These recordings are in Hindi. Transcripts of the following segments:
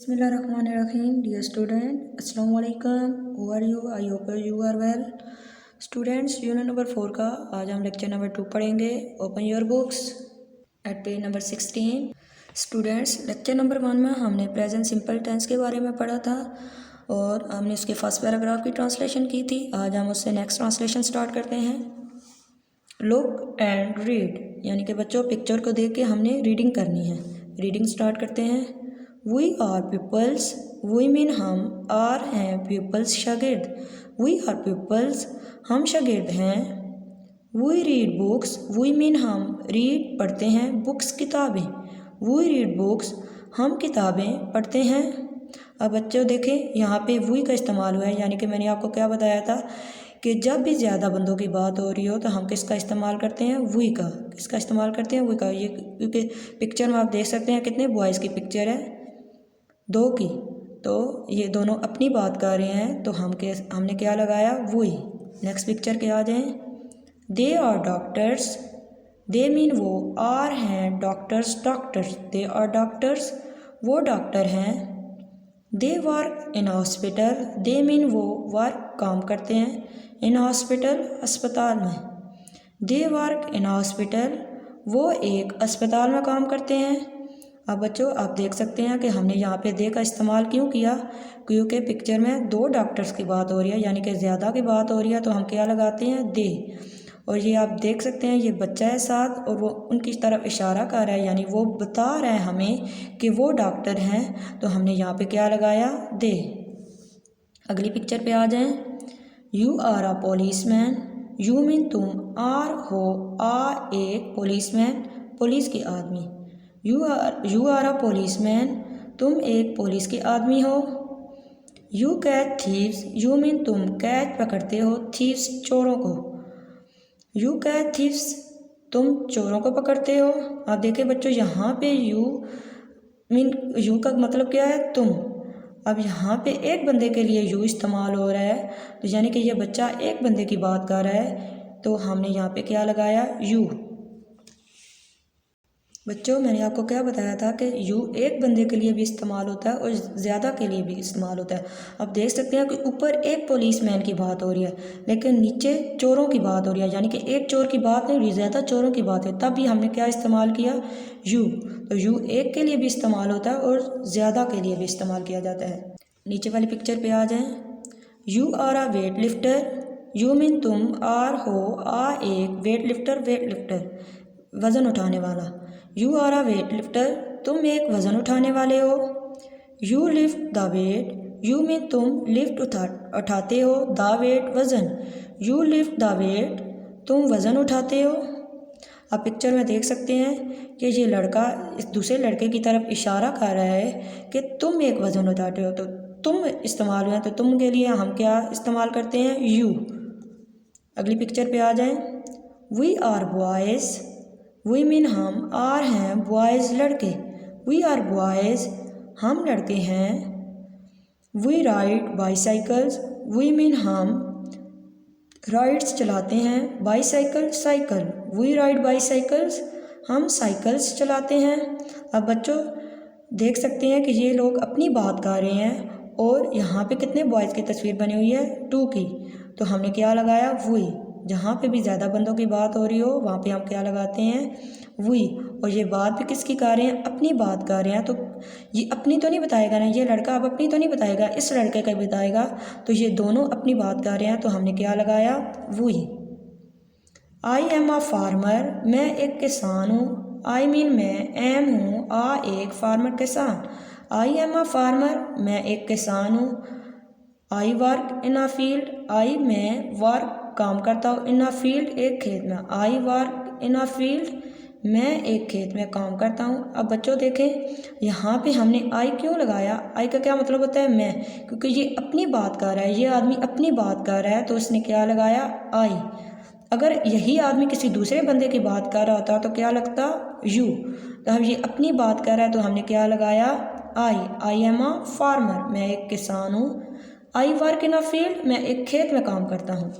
Bismillahirrahmanirrahim. Dear student, Assalamu alaikum. How are you? I hope you are well. Students, unit number 4 का आज हम लेक्चर नंबर 2 पढ़ेंगे. Open your books at page number 16. Students, lecture number 1 में हमने प्रेजेंट सिंपल टेंस के बारे में पढ़ा था और हमने उसके फर्स्ट पैराग्राफ की ट्रांसलेशन की थी. आज हम उससे नेक्स्ट ट्रांसलेशन स्टार्ट करते हैं. लुक एंड रीड, यानी कि बच्चों पिक्चर को देख के हमने रीडिंग करनी है. रीडिंग स्टार्ट करते हैं. We are peoples, we mean हम, आर हैं पीपल्स शागिर्द, वी आर पीपल्स हम शागिर्द हैं. We read books, we mean हम, रीड पढ़ते हैं, बुक्स किताबें, वी रीड बुक्स हम किताबें पढ़ते हैं. अब बच्चों देखें यहाँ पे वी का इस्तेमाल हुआ है, यानी कि मैंने आपको क्या बताया था कि जब भी ज़्यादा बंदों की बात हो रही हो तो हम किसका इस्तेमाल करते हैं, वी का. किसका इस्तेमाल करते हैं, वी का. ये क्योंकि पिक्चर में आप देख सकते हैं कितने बॉयज़ की पिक्चर है, 2 की, तो ये दोनों अपनी बात कर रहे हैं तो हमने क्या लगाया, वी. नेक्स्ट पिक्चर के आ जाएं. They are doctors, they mean वो, आर हैं doctors doctors, they are doctors वो डॉक्टर हैं. They work in hospital, they mean वो, वर्क काम करते हैं, इन हॉस्पिटल अस्पताल में. दे वर्क इन हॉस्पिटल वो एक अस्पताल में काम करते हैं. अब बच्चों आप देख सकते हैं कि हमने यहाँ पे दे का इस्तेमाल क्यों किया, क्योंकि पिक्चर में 2 डॉक्टर्स की बात हो रही है, यानी कि ज़्यादा की बात हो रही है, तो हम क्या लगाते हैं, दे. और ये आप देख सकते हैं ये बच्चा है साथ और वो उनकी तरफ इशारा कर रहा है, यानी वो बता रहा है हमें कि वो डॉक्टर हैं, तो हमने यहाँ पे क्या लगाया, दे. अगली पिक्चर पे आ जाएं. You are a policeman, you mean तुम, आर हो, आ एक पुलिसमैन पुलिस के आदमी. यू आर अ पुलिसमैन तुम एक पुलिस के आदमी हो. You catch thieves, you mean तुम कैच पकड़ते हो, थीव्स चोरों को. यू कैच थीव्स तुम चोरों को पकड़ते हो. आप देखें बच्चों यहाँ पे यू का मतलब क्या है, तुम. अब यहाँ पे एक बंदे के लिए यू इस्तेमाल हो रहा है, तो यानी कि ये बच्चा एक बंदे की बात कर रहा है, तो हमने यहाँ पे क्या लगाया, यू. बच्चों मैंने आपको क्या बताया था कि यू एक बंदे के लिए भी इस्तेमाल होता है और ज़्यादा के लिए भी इस्तेमाल होता है. अब देख सकते हैं कि ऊपर एक पुलिसमैन की बात हो रही है लेकिन नीचे चोरों की बात हो रही है, यानी कि एक चोर की बात नहीं हो रही, ज़्यादा चोरों की बात है, तब भी हमने क्या इस्तेमाल किया, यू. तो यू एक के लिए भी इस्तेमाल होता है और ज़्यादा के लिए भी इस्तेमाल किया जाता है. नीचे वाली पिक्चर पर आ जाएँ. You are a weight lifter, you mean तुम, आर हो, आ एक, वेट लिफ्टर वज़न उठाने वाला. You are a weight lifter तुम एक वज़न उठाने वाले हो. You lift the weight, you mean तुम, लिफ्ट उठाते हो, द वेट वज़न, यू लिफ्ट द वेट तुम वज़न उठाते हो. आप पिक्चर में देख सकते हैं कि ये लड़का इस दूसरे लड़के की तरफ इशारा कर रहा है कि तुम एक वज़न उठाते हो, तो तुम इस्तेमाल हुआ, तो तुम के लिए हम क्या इस्तेमाल करते हैं, यू. अगली पिक्चर पे आ जाएं. We are boys, we mean हम, आर हैं बॉयज़ लड़के, वी आर बॉयज़ हम लड़के हैं. We ride bicycles, we mean हम राइड्स चलाते हैं, bicycle cycle, we ride bicycles हम साइकिल्स चलाते हैं. अब बच्चों देख सकते हैं कि ये लोग अपनी बात कर रहे हैं और यहाँ पे कितने बॉयज़ की तस्वीर बनी हुई है, 2 की, तो हमने क्या लगाया, वी. जहाँ पे भी ज़्यादा बंदों की बात हो रही हो वहाँ पे हम क्या लगाते हैं, वी. और ये बात भी किसकी कर रहे हैं, अपनी बात कर रहे हैं, तो ये अपनी तो नहीं बताएगा ना, ये लड़का अब अपनी तो नहीं बताएगा, इस लड़के का बताएगा, तो ये दोनों अपनी बात कर रहे हैं, तो हमने क्या लगाया, we. I am a farmer मैं एक किसान हूँ, आई मीन मैं, एम हूँ, आ एक, फार्मर किसान. आई एम अ फार्मर मैं एक किसान हूँ. I work in a field, आई मैं वर्क काम करता हूँ, इन अ फील्ड एक खेत में, I work in a field मैं एक खेत में काम करता हूँ. अब बच्चों देखें यहाँ पे हमने आई क्यों लगाया, आई का क्या मतलब होता है, मैं, क्योंकि ये अपनी बात कर रहा है, ये आदमी अपनी बात कर रहा है, तो उसने क्या लगाया, आई. अगर यही आदमी किसी दूसरे बंदे की बात कर रहा होता तो क्या लगता, यू. तो अब ये अपनी बात कर रहा है तो हमने क्या लगाया, आई एम अ फार्मर मैं एक किसान हूँ. I work in a field मैं एक खेत में काम करता हूँ.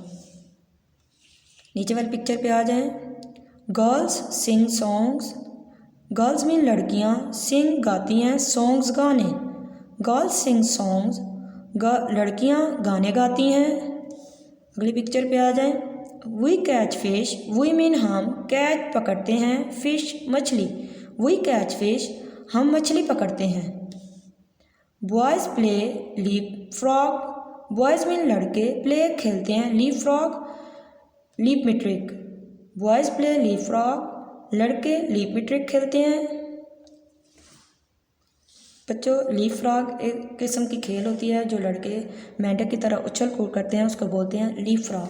नीचे वाली पिक्चर पे आ जाएं. Girls sing songs, girls mean लड़कियाँ, सिंग गाती हैं, सॉन्ग्स गाने, गर्ल्स सिंग सॉन्ग्स, लड़कियाँ गाने गाती हैं। अगली पिक्चर पे आ जाएं। We catch fish, we mean हम, कैच पकड़ते हैं, फिश मछली, वी कैच फिश हम मछली पकड़ते हैं। Boys play leap frog, boys mean लड़के, प्ले खेलते हैं, leap frog leap metric, boys play leap frog, लड़के लीप मेट्रिक खेलते हैं। बच्चों, लीप फ्रॉग एक किस्म की खेल होती है जो लड़के मेंढक की तरह उछल कूद करते हैं, उसको बोलते हैं लीप फ्रॉग।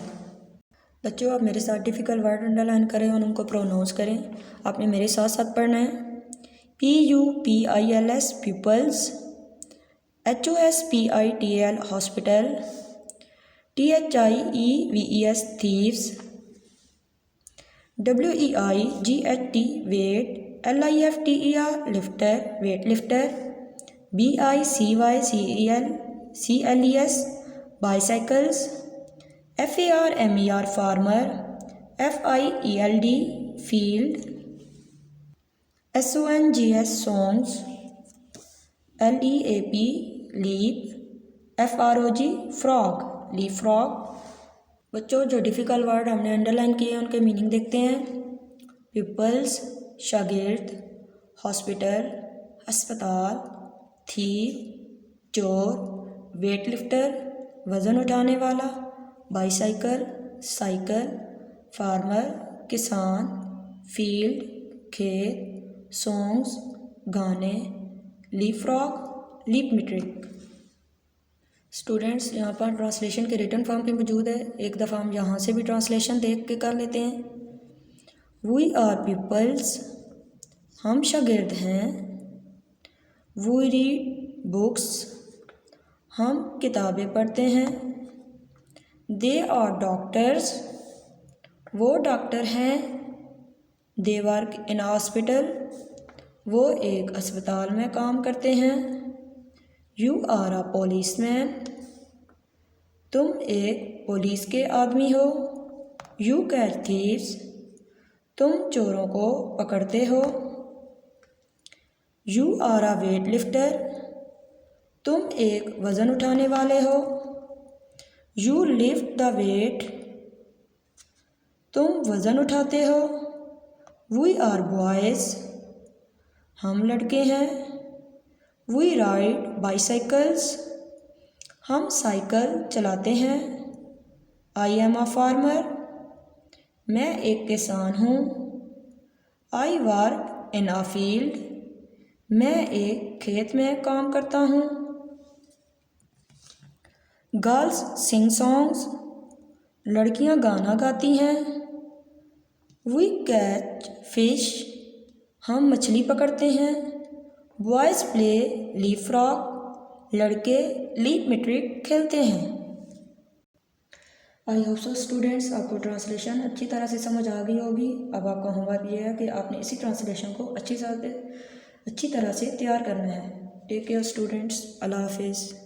बच्चों, आप मेरे साथ डिफ़िकल्ट वर्ड अंडरलाइन करें और उनको प्रोनाउंस करें। आपने मेरे साथ साथ पढ़ना है। PUPILS pupils, HOSPITL hospital, THIEVES thieves, WEIGHT weight, LIFTER lifter weight lifter, BICYCEL CLES bicycles, FARMER farmer, FIELD field, SONGS songs, LEAP leap, FROG frog leap frog। बच्चों, जो डिफ़िकल्ट वर्ड हमने अंडरलाइन किए हैं उनके मीनिंग देखते हैं। पीपल्स शागिर्द, हॉस्पिटल अस्पताल, थीव चोर, वेट लिफ्टर वज़न उठाने वाला, बाईसाइकिल साइकिल, फार्मर किसान, फील्ड खेत, सॉन्ग्स गाने, leap frog leap metric. Students, यहाँ पर ट्रांसलेशन के रिटन फॉर्म भी मौजूद है। एक दफ़ा हम यहाँ से भी ट्रांसलेशन देख के कर लेते हैं। वी आर पीपल्स, हम शागिर्द हैं। वी रीड बुक्स, हम किताबें पढ़ते हैं। दे आर डॉक्टर्स, वो डॉक्टर हैं। दे वर्क इन हॉस्पिटल, वो एक अस्पताल में काम करते हैं। यू आर अ पुलिसमैन, तुम एक पुलिस के आदमी हो। यू कैच थीव्स, तुम चोरों को पकड़ते हो। You are a weight lifter, तुम एक वज़न उठाने वाले हो। यू लिफ्ट द वेट, तुम वज़न उठाते हो। वी आर बॉयज़, हम लड़के हैं। वी राइड बाईसाइकिल्स, हम साइकिल चलाते हैं। आई एम अ फार्मर, मैं एक किसान हूँ। I work in a field, मैं एक खेत में काम करता हूँ। गर्ल्स सिंग सॉन्ग्स, लड़कियाँ गाना गाती हैं। वी कैच फिश, हम मछली पकड़ते हैं। बॉयज़ प्ले लीप फ्रॉग, लड़के लीप मेट्रिक खेलते हैं। आई होप सो स्टूडेंट्स, आपको ट्रांसलेशन अच्छी तरह से समझ आ गई होगी। अब आपका होमवर्क ये है कि आपने इसी ट्रांसलेशन को अच्छी तरह से तैयार करना है। टेक केयर स्टूडेंट्स, अल्लाह हाफिज़।